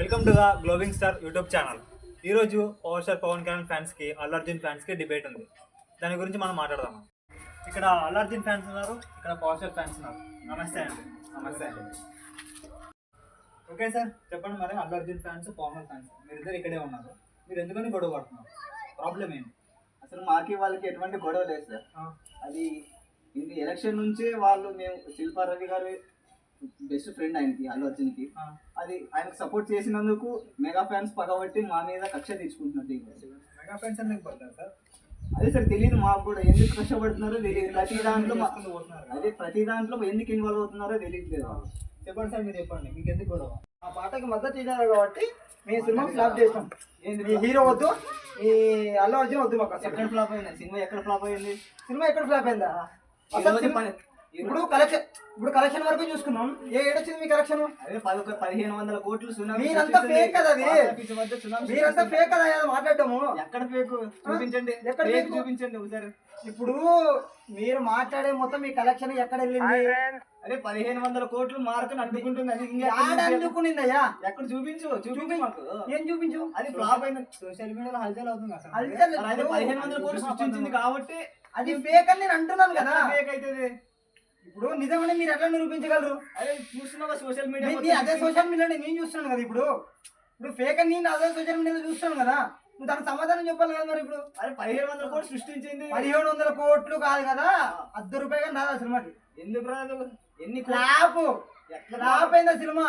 Welcome to the globing star YouTube channel. ఈరోజు power star Pawan Kalyan ఫ్యాన్స్కి అల్లు అర్జున్ ఫ్యాన్స్కి డిబేట్ ఉంది. దాని గురించి మనం మాట్లాడదాం. ఇక్కడ అల్లు అర్జున్ ఫ్యాన్స్ ఉన్నారు, ఇక్కడ పవర్ స్టార్ ఫ్యాన్స్ ఉన్నారు. నమస్తే అండి. నమస్తే అండి. ఓకే సార్, చెప్పండి మరి. అల్లు అర్జున్ ఫ్యాన్స్, పవన్ ఫ్యాన్స్ మీరిద్దరు ఇక్కడే ఉన్నారు. మీరు ఎందుకని గొడవ పడుతున్నారు? ప్రాబ్లం ఏంటి? అసలు మాకి వాళ్ళకి ఎటువంటి గొడవ లేదు సార్. అది ఇది ఎలక్షన్ నుంచే వాళ్ళు మేము శిల్పారవి గారు బెస్ట్ ఫ్రెండ్ ఆయనకి, అల్లు అర్జున్కి. అది ఆయనకు సపోర్ట్ చేసినందుకు మెగా ఫ్యాన్స్ పగబట్టి మా మీద కక్ష తీసుకుంటున్నట్టు. మెగా ఫ్యాన్స్ ఎందుకు పడతారు సార్? అదే సార్ తెలియదు మాకు కూడా, ఎందుకు కష్టపడుతున్నారో తెలియదు. ప్రతి దాంట్లో ఎందుకు ఇన్వాల్వ్ అవుతున్నారో తెలియట్లేదు. చెప్పండి సార్, మీరు చెప్పండి, మీకు ఎందుకు గొడవ? ఆ పాటకి మద్దతు ఇచ్చినారు కాబట్టి మేము సినిమా ఫ్లాప్ చేసినాం. ఈ హీరో వద్దు, ఈ అల్లు అర్జున్ వద్దు మాకు. ఎక్కడ ఫ్లాప్ అయింది సినిమా? ఎక్కడ ఫ్లాప్ అయింది సినిమా? ఎక్కడ ఫ్లాప్ అయిందా? ఇప్పుడు కలెక్షన్ వరకు చూసుకున్నాం. ఏడొచ్చింది మీ కలెక్షన్? అదే 1500 కోట్లు సునామీ. మీరంతా ఫేక్ కదా, అది మీరంతా ఫేక్ కదా మాట్లాడటము. ఎక్కడ ఫేక్ చూపించండి, ఎక్కడ ఫేక్ చూపించండి ఒకసారి. ఇప్పుడు మీరు మాట్లాడే మొత్తం మీ కలెక్షన్ ఎక్కడ వెళ్ళింది? అదే 1500 కోట్లు మార్కుని అడ్డుకుంటుంది. అది అడ్డుకునిందయ్యా, ఎక్కడ చూపించు మాకు. ఏం చూపించు? అది ఫ్లాప్ అయింది. సోషల్ మీడియాలో హల్చల్ అవుతుంది అసలు. 1500 కోట్లు సృష్టించింది కాబట్టి అది ఫేక్ అని నేను అంటున్నాను కదా. ఫేక్ అయితే ఇప్పుడు నిజమని మీరు ఎట్లా నిరూపించగలరు? అదే చూస్తున్నావా సోషల్ మీడియా? అదే సోషల్ మీడియాలో నేను చూస్తున్నాను కదా. ఇప్పుడు ఫేక్ అని నేను అదే సోషల్ మీడియాలో చూస్తున్నాను కదా. నువ్వు దానికి సమాధానం చెప్పాలి కదా. మరి ఇప్పుడు అదే 1500 కోట్లు సృష్టించింది. 1700 కోట్లు కాదు కదా, ₹10 కానీ రాదు సినిమాకి. ఎందుకు రాదు? ఎన్ని ఫ్లాప్ అయిందా సినిమా?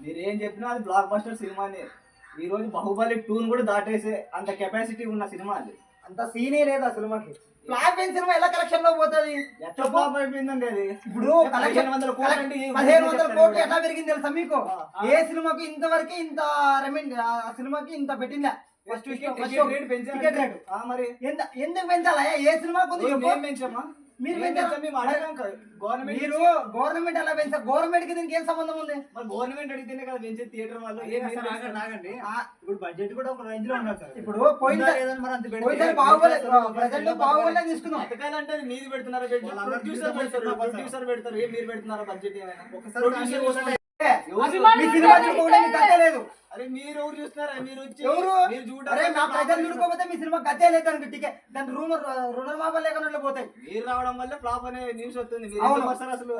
మీరేం చెప్పినా అది బ్లాక్ బస్టర్ సినిమానే. ఈ రోజు బాహుబలి 2 కూడా దాటేసే అంత కెపాసిటీ ఉన్న సినిమా అది. అంత సీనే లేదు ఆ సినిమాకి. ఫ్లాప్ అయిన సినిమా ఎలా కలెక్షన్ లో పోతుంది? ఎట్లా ఫ్లాప్ అయిపోయిందండి అది? ఇప్పుడు 1500 కోట్లు అంటే 1500 కోట్లు ఎట్లా పెరిగింది తెలుసా మీకు? ఏ సినిమాకి ఇంతవరకు ఇంత ఆ సినిమాకి ఇంత పెట్టిందా? టికెట్ రేట్ మరి ఎందుకు పెంచాలా? ఏ సినిమా పెంచామా? మీరు గవర్నమెంట్ ఎలా పెంచారు? గవర్నమెంట్ కి దీనికి ఏం సంబంధం ఉంది? మరి గవర్నమెంట్ అడిగితేనే కదా పెంచే థియేటర్ వాళ్ళు. ఆగండి, ఇప్పుడు బడ్జెట్ కూడా ఒక రేంజ్ లో ఉన్నారు సార్. ఇప్పుడు బాహుబలి తీసుకుందాం. పథకాలంటే మీది పెడుతున్నారు, ప్రొడ్యూసర్ పెడతారు. మీరు పెడుతున్నారా బడ్జెట్? ఏమైనా ఒకసారి అరే మీరు ఎవరు చూస్తున్నారా? మీరు నా ప్రజలు చూడకపోతే మీ సినిమా గతే లేదు. దానికి టికెట్, దాని రుణమాఫీ లేకుండా పోతాయి. మీరు రావడం వల్ల ఫ్లాప్ అనే న్యూస్ వస్తుంది. అసలు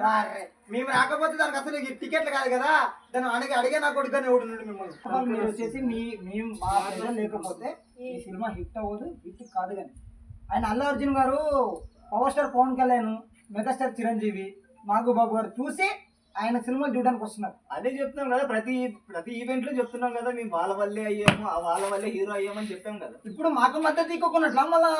మేము రాకపోతే దానికి అసలు టికెట్లు కాదు కదా. దాన్ని అడిగే నా కొడుకుని ఎవడున్నాడు మిమ్మల్ని. మీరు వచ్చేసి మేము మా ప్రజలు లేకపోతే ఈ సినిమా హిట్ అవ్వదు, హిట్ కాదు. కానీ ఆయన అల్లు అర్జున్ గారు, power star Pawan Kalyan, megastar Chiranjeevi, Nagababu గారు చూసి ఆయన సినిమాలు చూడడానికి వస్తున్నారు. అదే చెప్తున్నాం కదా, ప్రతి ఈవెంట్ లో చెప్తున్నాం కదా, మేము వాళ్ళ వల్లే అయ్యాము, వాళ్ళ వల్లే హీరో అయ్యామని చెప్పాం కదా. ఇప్పుడు మాకు మద్దతు ఇవ్వకున్నట్లా మళ్ళా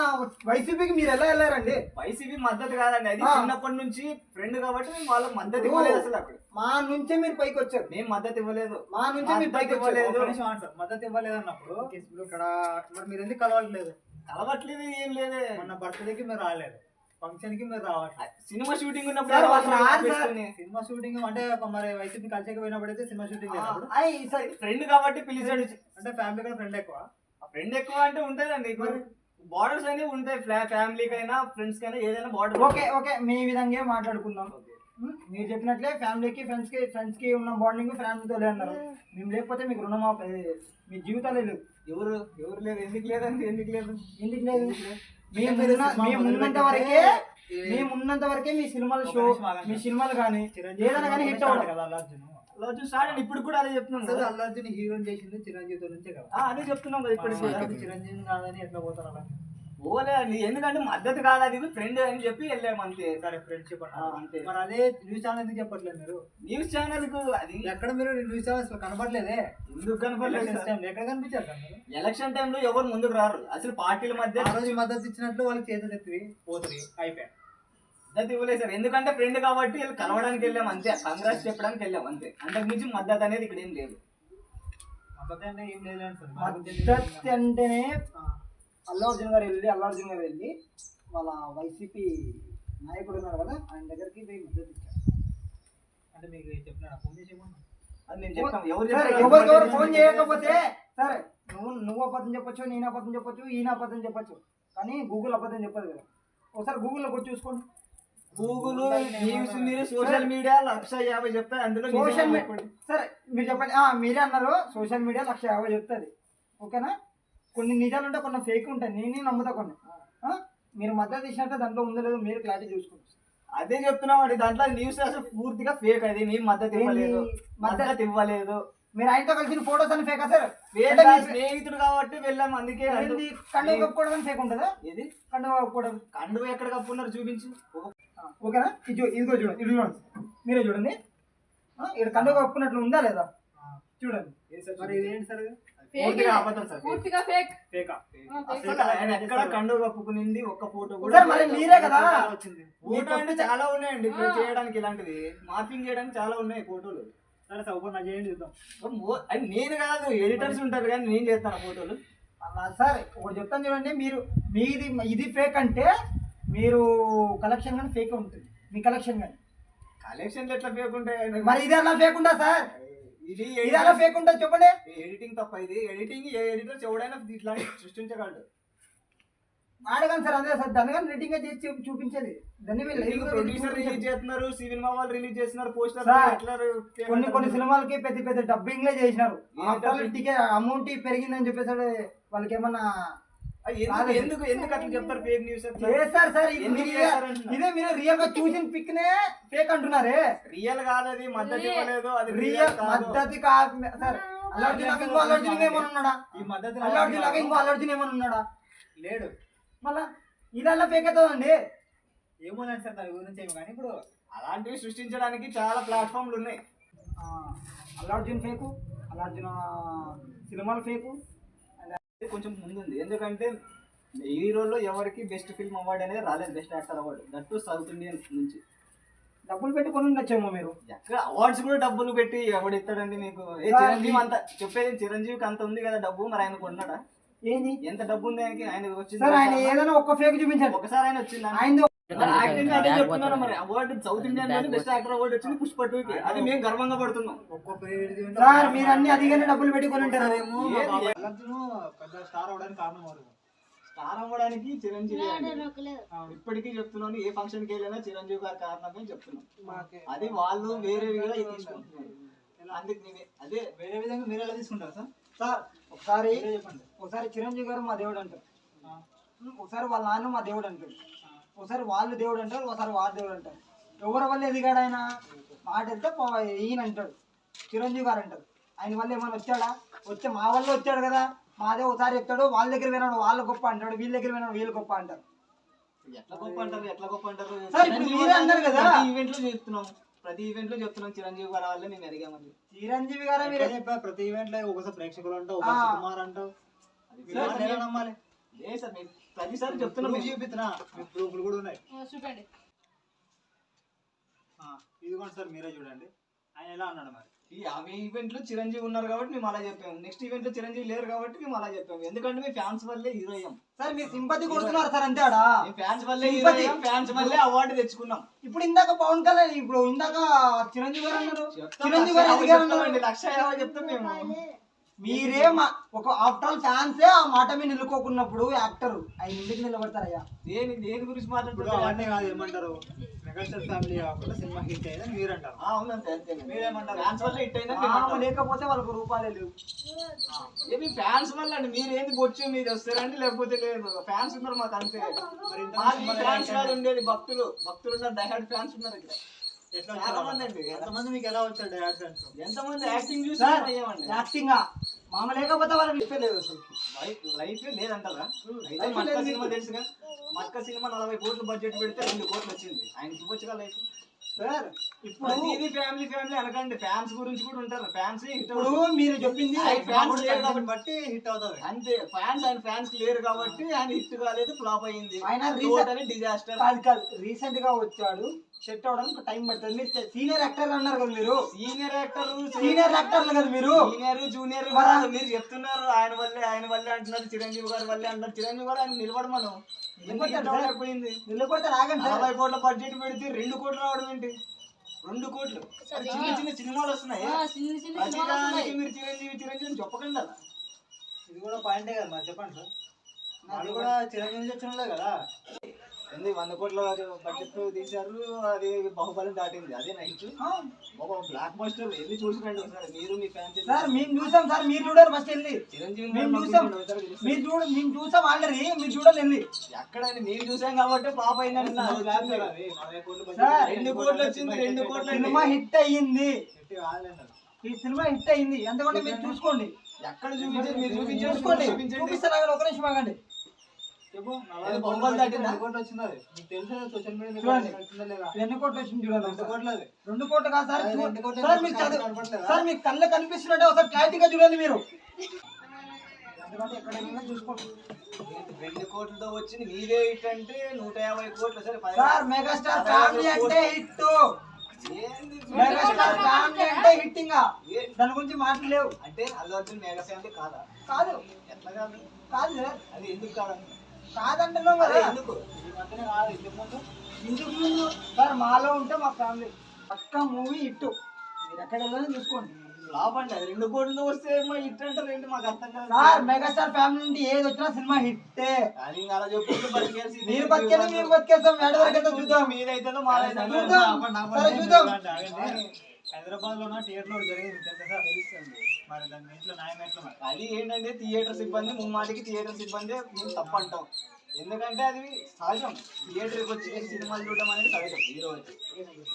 వైసీపీకి మీరు ఎలా వెళ్ళారండి? వైసీపీ మద్దతు కాదండి, అది చిన్నప్పటి నుంచి ఫ్రెండ్ కాబట్టి మేము వాళ్ళకి మద్దతు ఇవ్వలేదు. అసలు అక్కడ మా నుంచే మీరు పైకి వచ్చారు. మేము మద్దతు ఇవ్వలేదు. మా నుంచే మీరు పైకి ఇవ్వలేదు. మద్దతు ఇవ్వలేదు అన్నప్పుడు ఇక్కడ మీరు ఎందుకు కలవట్లేదు? కలవట్లేదు ఏం లేదే. మొన్న బర్త్డేకి మీరు రాలేదు, ఫంక్షన్ కి మీరు రావట్లేదు. సినిమా షూటింగ్ ఉన్నప్పుడు సినిమా షూటింగ్ అంటే మరి వైసీపీ కలిసేకి పోయినప్పుడైతే సినిమా షూటింగ్ ఫ్రెండ్ కాబట్టి పిలిచాడు. అంటే ఫ్యామిలీ కన్నా ఫ్రెండ్ ఎక్కువ. ఫ్రెండ్ ఎక్కువ అంటే ఉంటదండి. బార్డర్స్ అనేవి ఉంటాయి, ఫ్యామిలీకైనా ఫ్రెండ్స్ కైనా ఏదైనా బార్డర్. ఓకే మీ విధంగా మాట్లాడుకుందాం. మీరు చెప్పినట్లే ఫ్యామిలీకి ఫ్రెండ్స్ కి ఉన్న బాండింగ్ ఫ్యామిలీతో లేదన్నారు. మేము లేకపోతే మీకు రుణమాఫీ మీ జీవితాలే లేవు. ఎవరు లేదు? ఎందుకు లేదండి? ఎందుకు లేదు? మేమున్నంత వరకే మీ సినిమాల షో, మీ సినిమాలు కానీ ఏదైనా కానీ హిట్ అవ్వదు కదా. అల్లు అర్జున్ స్టార్ట్. ఇప్పుడు కూడా అదే చెప్తున్నాం కదా, అల్లు అర్జున్ హీరోయిన్ చేసింది చిరంజీవితో నుంచే కదా. అదే చెప్తున్నాం కదా. ఇప్పుడు చిరంజీవి కాదని ఎట్లా పోతారు అలా? ఓలే అండి, ఎందుకంటే మద్దతు కాదు, అది ఫ్రెండ్ అని చెప్పి వెళ్ళాము అంతే. సరే, ఫ్రెండ్షిప్ అంతే. మరి అదే న్యూస్ ఛానల్ ఎందుకు చెప్పట్లేదు మీరు? న్యూస్ ఛానల్ కు అది ఎక్కడ మీరు న్యూస్ ఛానల్స్ కనపడలేదే? ఎందుకు కనపడలేదు? ఎక్కడ కనిపించారు? ఎలక్షన్ టైంలో ఎవరు ముందుకు రారు. అసలు పార్టీల మధ్య మద్దతు ఇచ్చినట్లు వాళ్ళకి చేతులు ఎత్తి పోతుంది, అయిపోయాయి. మద్దతు ఇవ్వలేదు సార్, ఎందుకంటే ఫ్రెండ్ కాబట్టి వీళ్ళు కలవడానికి వెళ్ళాం అంతే, కాంగ్రెస్ చెప్పడానికి వెళ్ళాం అంతే. అంతకుమించి మద్దతు అనేది ఇక్కడ ఏం లేదు. మద్దతు అంటే ఏం లేదు. మద్దతు అంటేనే అల్లు అర్జున్ గారు వెళ్ళి వాళ్ళ వైసీపీ నాయకుడు ఉన్నారు కదా, ఆయన దగ్గరికి పోయి మద్దతు ఇచ్చారు. అంటే మీకు చెప్పినా ఫోన్ చేసేమన్నా? అది నేను చెప్తాను. ఎవరు ఫోన్ చేయకపోతే సరే, నువ్వు అబద్ధం చెప్పొచ్చు, నేను అబద్ధం చెప్పొచ్చు, ఈయన అబద్ధం చెప్పొచ్చు, కానీ గూగుల్ అబద్ధం చెప్పదు కదా. ఒకసారి గూగుల్లో కొట్టి చూసుకోండి. గూగుల్ న్యూస్ మీరు సోషల్ మీడియా 150 చెప్తారు అందులో సోషల్ నిజం మీడియా చెప్పండి. సరే మీరు చెప్పండి. మీరే అన్నారు సోషల్ మీడియా 150 చెప్తుంది, ఓకేనా? కొన్ని నిజాలు ఉంటాయి, కొన్ని ఫేక్ ఉంటాయి. నేను నమ్ముతా కొన్ని. మీరు మద్దతు ఇచ్చినట్టు దాంట్లో ఉందో లేదో మీరు క్లారిటీ చూసుకోండి. అదే చెప్తున్నాం అండి, దాంట్లో న్యూస్ అసలు పూర్తిగా ఫేక్. అది మేము మద్దతు ఇవ్వలేదు, మద్దతు ఇవ్వలేదు. మీరు ఆయనతో కలిసిన ఫోటోస్ అని ఫేక్ సార్? స్నేహితుడు కాబట్టి వెళ్ళాము, అందుకే. కండువ కప్పుకోవడం ఫేక్ ఉంటుందా? ఇది కండువ కప్పుకోవడం. కండువ ఎక్కడ కప్పున్నారు చూపించు. ఓకేనా? ఇదిగో చూడండి, ఇది చూడండి, మీరే చూడండి. ఇక్కడ కండువ కప్పుకున్నట్లు ఉందా లేదా చూడండి. మరి ఇది ఏంటి సార్? పూర్తిగా అబద్ధం సార్, పూర్తిగా ఫేక్. ఫేకా? అసలు ఆయన ఎక్కడ కండువ కప్పుకునింది ఒక్క ఫోటో కూడా సార్ మరి మీరే కదా వచ్చింది. ఫోటో అంటే చాలా ఉన్నాయండి ఇప్పుడు చేయడానికి, ఇలాంటివి మార్పింగ్ చేయడానికి చాలా ఉన్నాయి ఫోటోలు. సరే సార్ ఓపెన్ చేయండి చూద్దాం. అది నేను కాదు, ఎడిటర్స్ ఉంటారు కానీ నేను చేస్తాను ఫోటోలు. అలా సార్ ఒకటి చెప్తాను చూడండి, మీరు ఇది ఫేక్ అంటే మీరు కలెక్షన్ కానీ ఫేక్ ఉంటుంది, మీ కలెక్షన్ కానీ. కలెక్షన్లు ఎట్లా ఫేక్ ఉంటాయి? మరి ఇది అలా ఫేక్ ఉందా సార్? ఇది ఇది అలా ఫేక్ ఉంటుంది చెప్పండి. ఎడిటింగ్ తప్ప. ఇది ఎడిటింగ్ ఏ ఎడిటర్ ఎవడైనా ఇట్లాంటి సృష్టించగలడు. ఆడగాను సార్, అదే సార్ దాని కానీ రేటింగ్ చేసి చూపించేది. దాన్ని ప్రొడ్యూసర్ రిలీజ్ చేస్తున్నారు, సినిమా వాళ్ళు రిలీజ్ చేస్తున్నారు, పోస్టర్. కొన్ని సినిమాలకి పెద్ద పెద్ద డబ్బింగ్లే చేసినారు. టికెట్ అమౌంట్ పెరిగిందని చెప్పేసి వాళ్ళకి ఏమన్నా ఎందుకు అట్లా చెప్తారు ఫేక్ న్యూస్? చేస్తారు సార్. ఇదే మీరు రియల్ గా చూసిన పిక్ నే ఫేక్ అంటున్నారే. రియల్ కాదు, అది మద్దతు ఇవ్వలేదు. అది రియల్ మద్దతు కాదు సార్. ఇంకో అల్లర్జున్ ఏమన్నా ఉన్నాడా? ఈ మద్దతు అల్లర్జున్ లాగా ఇంకో అల్లర్జున్ ఏమన్నా ఉన్నాడా? లేడు. మళ్ళా ఇలా ఫేక్ అవుతుందండి. ఏమోనండి సార్ దాని గురించి ఏమో, కానీ ఇప్పుడు అలాంటివి సృష్టించడానికి చాలా ప్లాట్ఫామ్లు ఉన్నాయి. అల్లర్జున్ ఫేకు, అల్లర్జున్ సినిమాలు ఫేకు. కొంచెం ముందుంది, ఎందుకంటే హీరోలో ఎవరికి బెస్ట్ ఫిల్మ్ అవార్డు అనేది రాలేదు, best actor award. That south Indian నుంచి. డబ్బులు పెట్టి కొని ఉండొచ్చేమో మీరు. ఎక్కడ అవార్డ్స్ కూడా డబ్బులు పెట్టి ఎవడు ఇస్తాడండి మీకు? చిరంజీవి అంత చెప్పేది, చిరంజీవికి అంత ఉంది కదా డబ్బు, మరి ఆయన కొన్నాడా? ఏంది ఎంత డబ్బు ఉంది ఆయనకి? ఆయన వచ్చింది సార్, ఆయన ఏదైనా ఒక్క ఫేక్ చూపించండి. ఒకసారి ఆయన వచ్చింది ఆయన యాక్టింగ్ అదే చెప్తున్నాను. మరి అవార్డు సౌత్ ఇండియన్ లోనే బెస్ట్ యాక్టర్ అవార్డు వచ్చింది పుష్ప 2కి. అది మేము గర్వంగా పడుతున్నాం. సార్ మీరు అన్ని అదిగానే డబ్బులు పెట్టి కొని ఉంటారు. పెద్ద స్టార్ అవడానికి కారణం ఎవరు? స్టార్ అవ్వడానికి చిరంజీవి. ఇప్పటికీ చెప్తున్నాను, ఏ ఫంక్షన్కి వెళ్ళినా చిరంజీవి గారి కారణమే చెప్తున్నాం. అది వాళ్ళు వేరే విధంగా తీసుకుంటున్నారు. అందుకు అదే వేరే విధంగా మీరు ఎలా తీసుకుంటారు సార్? సార్ ఒకసారి చిరంజీవి గారు మా దేవుడు అంటారు, ఒకసారి వాళ్ళ నాన్న మా దేవుడు అంటారు, ఒకసారి వాళ్ళు దేవుడు అంటారు, ఒకసారి వాడు దేవుడు అంటారు. ఎవరి వల్ల ఎదిగాడు ఆయన? మాట వెళ్తే ఈయన అంటాడు, చిరంజీవి గారు అంటారు. ఆయన వల్ల ఏమైనా వచ్చాడా? మా వల్ల వచ్చాడు కదా. మాదే ఒకసారి చెప్తాడు, వాళ్ళ దగ్గర విన్నాడు వాళ్ళు గొప్ప అంటాడు, వీళ్ళ దగ్గర విన్నాడు వీళ్ళు గొప్ప అంటారు. ఎట్లా గొప్ప అంటారు? సార్ ఇప్పుడు మీరే అన్నారు కదా, ప్రతి ఈవెంట్ లో చెప్తున్నాం చిరంజీవి గారి వల్లే మేము ఎదిగామని. చిరంజీవి గారే మీరే చెప్పారు. ప్రతి ఈవెంట్ లో ఒకసారి ప్రేక్షకులు అంటావు, ఒకసారి కుమార్ అంటావు. నమ్మాలి లేదు సార్, మేము ప్రతిసారి చెప్తున్నాం. చూపిస్తున్నా ప్రూఫ్లు కూడా ఉన్నాయి. చూపండి. ఇదిగోండి సార్, మీరే చూడండి ఆయన ఎలా అన్నాడు. మరి అవి ఈవెంట్ లో చిరంజీవి ఉన్నారు కాబట్టి మేము అలా చెప్పాము. నెక్స్ట్ ఈవెంట్ లో చిరంజీవి లేరు కాబట్టి మేము అలా చెప్పాము. ఎందుకంటే మీ ఫ్యాన్స్ వల్లే హీరో అయ్యాం. సార్ మీరు సింపతి కొడుతున్నారు సార్, అంతే ఆడా. ఫ్యాన్స్ వల్లే హీరో అయ్యాం, ఫ్యాన్స్ వల్లే అవార్డు తెచ్చుకున్నాం. ఇప్పుడు ఇందాక పవన్ కళ్యాణ్, ఇప్పుడు ఇందాక చిరంజీవి గారు అన్నారు, చిరంజీవి గారు ఎదిగారు అన్నారు. 1,50,000 చెప్తాం మేము. మీరే ఒక ఆఫ్టర్ ఆల్ ఫ్యాన్సే ఆ మాట మీద నిలుకోకున్నప్పుడు యాక్టర్ ఆయన ఎందుకు నిలబడతారయ్యా? దేని గురించి ఇప్పుడు అవన్నీ కాదు, ఏమంటారు, మెగాస్టార్ ఫ్యామిలీ కాకుండా సినిమా హిట్ అయిందని మీరు అంటారు. అవునంతే, మీరేమంటారు? ఫ్యాన్స్ వల్ల హిట్ అయినా లేకపోతే వాళ్ళకు రూపాయలే లేవు. ఏమి ఫ్యాన్స్ వల్ల అండి. మీరు ఏంది బొచ్చు మీరు వస్తారండి, లేకపోతే లేదు. ఫ్యాన్స్ ఉన్నారు మాకు అంతే. ఫ్యాన్స్ కాదు ఉండేది, భక్తులు ఉన్నారు, డైహార్డ్ ఫ్యాన్స్ ఉన్నారు ఇక్కడ. చాలా మంది అండి. ఎంతమంది మీకు ఎలా వచ్చారు డైరెక్ట్ ఫ్యాన్స్? ఎంతమంది యాక్టింగ్ చూసి అయ్యామండి. యాక్టింగ్ మామ లేకపోతే వాళ్ళకి ఇష్టం లేదు అసలు. లైఫ్ లేదంటారా? అయితే మక్క సినిమా తెలుసుగా, మక్క సినిమా 40 కోట్లు బడ్జెట్ పెడితే 2 కోట్లు వచ్చింది. ఆయన చూపొచ్చుగా లైఫ్. సార్ ఇప్పుడు ఇది ఫ్యామిలీ అనకండి, ఫ్యాన్స్ గురించి కూడా ఉంటారు. ఫ్యాన్స్ ఇప్పుడు మీరు చెప్పింది ఫ్యాన్స్ లేరు కాబట్టి బట్టి హిట్ అవుతుంది అంతే. ఆయన ఫ్యాన్స్ లేరు కాబట్టి ఆయన హిట్ కాలేదు, ఫ్లాప్ అయింది. ఆయన డిజాస్టర్ కాదు రీసెంట్ గా వచ్చాడు, సెట్ అవడానికి టైం పడుతుంది. మీరు సీనియర్ యాక్టర్ అన్నారు కదా, మీరు సీనియర్ యాక్టర్లు కదా మీరు. జూనియర్ మీరు చెప్తున్నారు. ఆయన వల్లే అంటున్నారు, చిరంజీవి గారి వల్లే అంటారు. చిరంజీవి గారు ఆయన నిలబడమను నిలబడిపోయింది. నిలబడితే రాగండి. 40 కోట్ల బడ్జెట్ పెడితే 2 కోట్లు రావడం ఏంటి? 2 కోట్లు. చిన్న సినిమాలు వస్తున్నాయి, ప్రతిదానికి మీరు చిరంజీవి చెప్పకండి అలా. ఇది కూడా పాయింటే కదా మరి, చెప్పండి సార్. వాళ్ళు కూడా చిరంజీవి వచ్చిన కదా. ఎందుకు 100 కోట్ల బడ్జెట్ తీశారు, అది బాహుబలి దాటింది. అదే నైట్ ఒక బ్లాక్ బస్టర్ వెళ్ళి చూసిరండి ఒకసారి మీరు మీ ఫ్యాన్స్. సార్ మేము చూసాం సార్, మీరు చూడాలి ఫస్ట్ వెళ్ళి. చిరంజీవి మేము చూసాం, మేము చూసాం ఆల్రెడీ, మీరు చూడాలి వెళ్ళి. ఎక్కడని మేము చూసాం కాబట్టి పాప అయిందని 2 కోట్లు వచ్చింది. 2 కోట్ల సినిమా హిట్ అయ్యింది, ఈ సినిమా హిట్ అయ్యింది. ఎందుకంటే మీరు చూసుకోండి, ఎక్కడ చూపించారు మీరు చూసుకోండి, చూపించండి. చూపిస్తాను ఆగండి, ఒక నిమిషం ఆగండి. బాహుబలి దాటిందా? చూడండి ఎన్ని కోట్లు వచ్చింది చూడాలి. 2 కోట్లు కాదు సార్, సార్ మీకు సార్ మీకు కళ్ళ కనిపిస్తున్నట్టే ఒకసారి క్లారిటీగా చూడండి మీరు. ఎందుకంటే ఎక్కడ చూసుకోండి. 2 కోట్లతో వచ్చింది మీదే హిట్ అంటే 150 కోట్లు. సరే సార్ మెగాస్టార్ ఫ్యామిలీ అంటే హిట్, మెగాస్టార్ ఫ్యామిలీ అంటే హిట్టింగ్, దాని గురించి మాటలు లేవు. అంటే అల్లు అర్జున్ మెగా ఫ్యామిలీ కాదా? కాదు ఎట్లా కాదు? కాదు సార్, అది ఎందుకు కాదండి? కాదంటున్నాం కదా. ఎందుకు ఈ మధ్యన కాదు, ఇంతకు ముందు ఇందుకు ముందు సార్ మాలో ఉంటే మా ఫ్యామిలీ పక్క మూవీ హిట్, మీరు ఎక్కడ వెళ్ళాలని చూసుకోండి. ఫ్లాప్ అండి. అది 2 కోట్లతో వస్తే హిట్ అంటే రెండు మాకు అర్థం కాదు. సార్ మెగాస్టార్ ఫ్యామిలీ నుండి ఏది వచ్చినా సినిమా హిట్టే. అది అలా చెప్పుకుంటూ బతికేసి మీరు బతికేది మేము బతికేస్తాం, ఏడు వరకు అయితే చూద్దాం. మీదైతుందో మాదైతుందో చూద్దాం, సరే చూద్దాం. హైదరాబాద్ లో థియేటర్ లో జరిగింది తెలుసా? తెలుస్తుంది. మరి దాని ఇంట్లో న్యాయం ఎట్లా మరి? అది ఏంటంటే థియేటర్ సిబ్బంది ముమ్మాటికి థియేటర్ సిబ్బంది మేము తప్పు అంటాం. ఎందుకంటే అది సహజం, థియేటర్కి వచ్చి సినిమాలు చూడడం అనేది సహజం. హీరో వచ్చి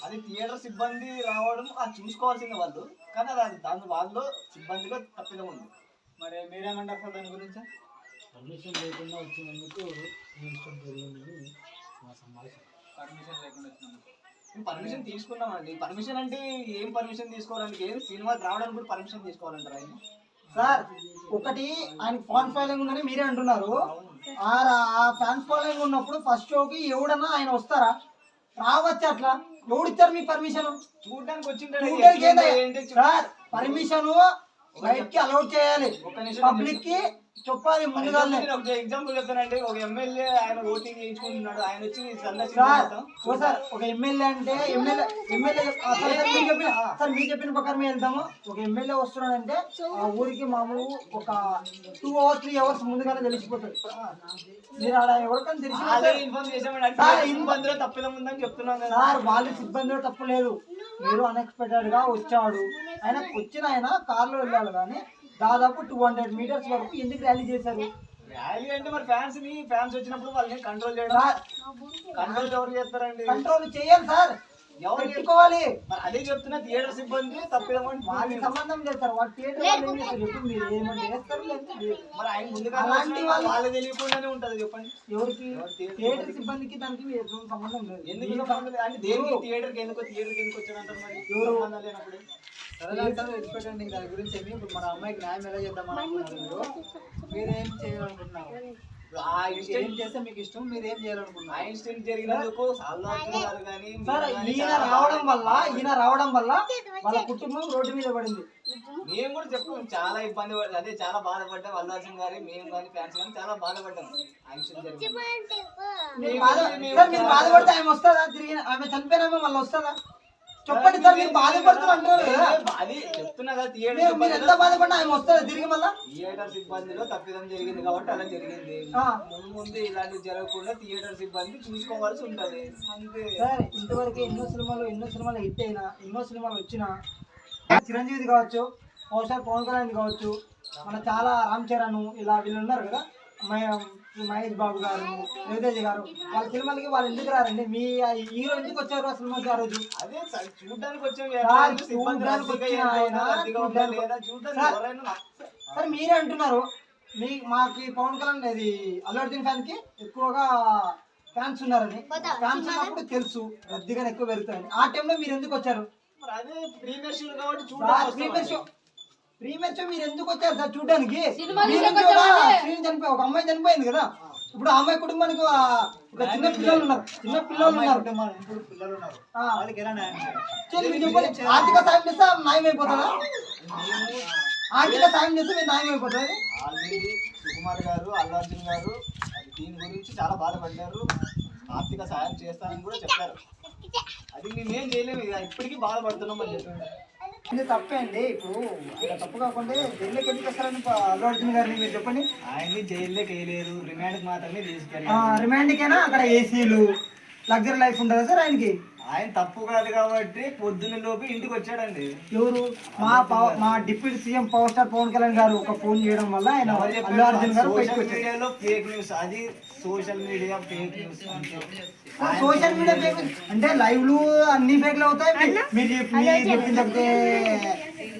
అది థియేటర్ సిబ్బంది రావడం అది చూసుకోవాల్సింది వాళ్ళు, కానీ అది దాని వాళ్ళలో సిబ్బందిలో తప్పిదం ఉంది. మరి మీరేమంటారు సార్ దాని గురించి? పర్మిషన్ లేకుండా వచ్చినందుకు ఇష్టం జరిగిందని మా సమావేశం. పర్మిషన్ లేకుండా వచ్చినందుకు మేము పర్మిషన్ తీసుకున్నామండి. పర్మిషన్ అంటే ఏం పర్మిషన్ తీసుకోవాలంటే ఏం సినిమాకి రావడానికి కూడా పర్మిషన్ తీసుకోవాలంటారు ఆయన. సార్ ఒకటి ఆయన ఫ్యాన్ ఫాలోయింగ్ ఉందని మీరే అంటున్నారు. ఆ ఫ్యాన్స్ ఫాలోయింగ్ ఉన్నప్పుడు ఫస్ట్ షోకి ఎవడన్నా ఆయన వస్తారా? రావచ్చు. అట్లా ఎవడిచ్చారు మీకు పర్మిషన్? చూడడానికి చూడడానికి ఏంటి? వచ్చింటే సార్ పర్మిషన్ బయట కి అలౌట్ చేయాలి, పబ్లిక్ కి చెప్పాలి ముందుగానే. ఎగ్జాంపుల్ చెప్తానండి. ఒక ఎమ్మెల్యే ఆయన ఓటింగ్ చేయించుకుంటున్నాడు, ఆయన వచ్చి సార్ ఒక ఎమ్మెల్యే అంటే ఎమ్మెల్యే సార్ మీరు చెప్పిన ప్రకారం వెళ్తాము. ఒక ఎమ్మెల్యే వస్తున్నాడంటే ఆ ఊరికి మామూలు ఒక 2 or 3 hours ముందుగానే తెలిసిపోతుంది. మీరు ఆడ ఎవరికైనా తెలిసి ఇబ్బందిలో తప్పిదం ఉందని చెప్తున్నాం కదా సార్. వాళ్ళ సిబ్బందిలో తప్పు లేదు, మీరు అన్ఎక్స్పెక్టెడ్ గా వచ్చాడు. ఆయన వచ్చిన ఆయన కార్లో వెళ్ళాడు, కానీ దాదాపు 200 meters వరకు ఎందుకు ర్యాలీ చేశారు? ర్యాలీ అంటే మరి ఫ్యాన్స్ వచ్చినప్పుడు వాళ్ళని కంట్రోల్ చేయడం. కంట్రోల్ ఎవరు చేస్తారండి? కంట్రోల్ చేయాలి సార్, ఎవరు పెట్టుకోవాలి. మరి అదే చెప్తున్నా, థియేటర్ సిబ్బంది తప్పిదం వాళ్ళకి సంబంధం లేదు సార్. వాళ్ళు థియేటర్ వాళ్ళు ఏం చేస్తారు చెప్పండి, మీరు ఏమంటే చేస్తారు లేదు. మరి ఆయన ముందుగా అలాంటి వాళ్ళు తెలియకుండానే ఉంటది చెప్పండి. ఎవరికి? థియేటర్ సిబ్బందికి దానికి ఎటువంటి సంబంధం లేదు. ఎందుకు సంబంధం లేదు? అంటే దేనికి థియేటర్కి ఎందుకు వచ్చాడంటారు మరి? ఎవరు సంబంధం లేనప్పుడు పెట్టండి దాని గురించి. ఇప్పుడు మన అమ్మాయికి న్యాయం ఎలా చేద్దాం అనుకుంటున్నారు? మీరేం చేయాలనుకుంటున్నారు? ఏం చేస్తే మీకు ఇష్టం, మీరు ఏం చేయాలనుకుంటున్నారు? ఐన్స్టీన్ జరిగినందుకు అల్లు అర్జున్ గారు కానీ సార్ ఈయన రావడం వల్ల వాళ్ళ కుటుంబం రోడ్డు మీద పడింది. మేము కూడా చెప్తాం, చాలా ఇబ్బంది పడ్డాం. అదే చాలా బాధపడ్డాం. అల్లు అర్జున్ గారి మేము కానీ ఫ్యాన్స్ కానీ చాలా బాధపడ్డాం. ఐన్స్టీన్ మీరు బాధపడితే ఆమె వస్తుందా తిరిగి? ఆమె చనిపోయినా మళ్ళీ వస్తుందా? చెప్పండి సార్. మీరు బాధపడుతున్నారు కదా, అది చెప్తున్నా కదా. మీరు ఎంత బాధపడినా ఆమె వస్తుందా తిరిగి మళ్ళా? థియేటర్ సిబ్బందిలో తప్పిదం జరిగింది కాబట్టి అలా జరిగింది. ముందు ఇలాంటివి జరగకుండా థియేటర్ సిబ్బంది చూసుకోవాల్సి ఉంటది అంతే సార్. ఇంతవరకు ఎన్నో సినిమాలు హిట్ అయినా, ఎన్నో సినిమాలు వచ్చినా, చిరంజీవి కావచ్చు, పవన్ కళ్యాణ్ కావచ్చు, మన చాలా రామ్ చరణ్ ఇలా వీళ్ళు ఉన్నారు కదా, మహేష్ బాబు గారు, రవితేజ గారు, వాళ్ళ సినిమాలకి వాళ్ళు ఎందుకు రారండి? మీ హీరో ఎందుకు వచ్చారు ఆ సినిమాకి ఆ రోజు? అదే చూడడానికి సార్ మీరే అంటున్నారు మాకు పవన్ కళ్యాణ్ అది అల్లు అర్జున్ ఫ్యాన్ కి ఎక్కువగా ఫ్యాన్స్ ఉన్నారని. ఫ్యాన్స్ ఉన్నప్పుడు తెలుసు రద్దీగా ఎక్కువ పెరుగుతాయని. ఆ టైంలో మీరు ఎందుకు వచ్చారు? ప్రీమియర్ షో కాబట్టి ప్రీమియర్ షో మీరు ఎందుకు వచ్చారు సార్ చూడడానికి? ఒక అమ్మాయి చనిపోయింది కదా, ఇప్పుడు ఆ అమ్మాయి కుటుంబానికి ఒక చిన్న పిల్లలు ఉన్నారు. ఆర్థిక సాయం చేస్తే న్యాయం అయిపోతుందా? ఆర్థిక సాయం చేస్తే మీరు న్యాయం అయిపోతుంది. ఆల్రెడీ సుకుమార్ గారు, అల్లు అర్జున్ గారు దీని గురించి చాలా బాధపడ్డారు. ఆర్థిక సాయం చేస్తానని కూడా చెప్పారు. అది మేమేం చేయలేము, ఇప్పటికీ బాధపడుతున్నాం అని చెప్పారు. ఇది తప్పే అండి. ఇప్పుడు అలా తప్పు కాకుండా జైల్లోకి ఎందుకు వస్తారని అల్లు అర్జున్ గారిని మీరు చెప్పండి. ఆయన్ని జైల్లోకి వేయలేరు, రిమాండ్కి మాత్రమే తీసుకెళ్ళారు. రిమాండ్కైనా అక్కడ ఏసీలు లగ్జరీ లైఫ్ ఉంటుందా సార్ ఆయనకి? ఆయన తప్పు కాదు కాబట్టి పొద్దున్న లోపు ఇంటికి వచ్చాడండి. ఎవరు? మా deputy CM power star Pawan Kalyan గారు ఒక ఫోన్ చేయడం వల్ల ఆయన అల్లు అర్జున్ గారు బయటకు సోషల్ వచ్చారు. మీడియాలో ఫేక్ న్యూస్, అది social media fake news. Social media fake అంటే లైవ్లు అన్ని ఫేక్లు అవుతాయి. మీరు చెప్పింది చెప్తే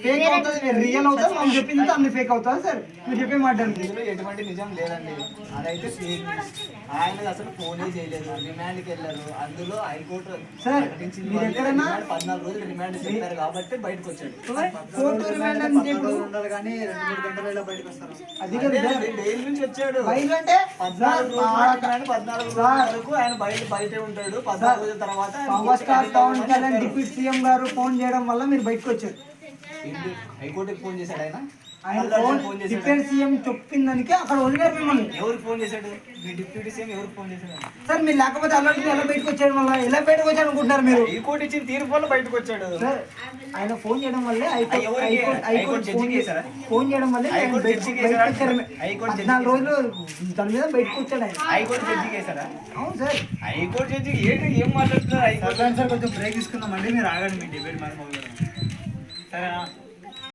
ఫేక్ అవుతుంది, రియల్ అవుతుంది. మనం చెప్పింది అన్ని ఫేక్ అవుతుంది సార్. మీరు చెప్పే మాట ఇందులో ఎటువంటి నిజం లేదండి, అదైతే ఫేక్ న్యూస్. ఆయన అసలు ఫోనే చేయలేదు, రిమాండ్కి వెళ్ళారు. అందులో హైకోర్టు సార్ ప్రకటించింది మీరు వాళ్ళు ఎక్కడైనా 14 రోజులు రిమాండ్ చేశారు కాబట్టి బయటకు వచ్చాడు. కోర్టు రిమాండ్ అంటే ఇప్పుడు ఉండాలి కానీ 2-3 గంటలలో బయటకు వస్తారు. అది కదా సార్. జైలు నుంచి వచ్చాడు. బయట అంటే 14 రోజుల వరకు ఆయన బయటే ఉంటాడు. 14 రోజుల తర్వాత power star Pawan Kalyan deputy CM గారు ఫోన్ చేయడం వల్ల మీరు బయటకు వచ్చారు. హైకోర్టుకి ఫోన్ చేశాడు ఆయన. ఆయన ఫోన్ డిప్యూటీ సీఎం చెప్పిందానికి అక్కడ వదిలేరు మిమ్మల్ని. ఎవరికి ఫోన్ చేశాడు? మీ డిప్యూటీ సీఎం ఎవరికి ఫోన్ చేశాడు? సార్ మీరు లేకపోతే అల్లు అర్జున్ ఎలా బయటకు వచ్చాడు? మళ్ళీ ఎలా బయటకు వచ్చాడు అనుకుంటున్నారు మీరు? హైకోర్టు ఇచ్చిన తీర్పు వల్ల బయటకు వచ్చాడు. సార్ ఆయన ఫోన్ చేయడం వల్లే హైకోర్టు జడ్జికి వేశారా? ఫోన్ చేయడం వల్లే ఆయన హైకోర్టు బయటకు జడ్జికి వేశారా? వచ్చారు. హైకోర్టు 14 రోజులు దాని మీద బయటకు వచ్చాడు ఆయన. హైకోర్టు జడ్జికి వేశారా? అవును సార్. హైకోర్టు జడ్జికి ఏం మాట్లాడుతున్నారు? హైకోర్టు సార్ కొంచెం బ్రేక్ తీసుకుందామండి, మీరు ఆగండి, మీ డిబేట్ మరి మొదలు పెడదాం. సరేనా?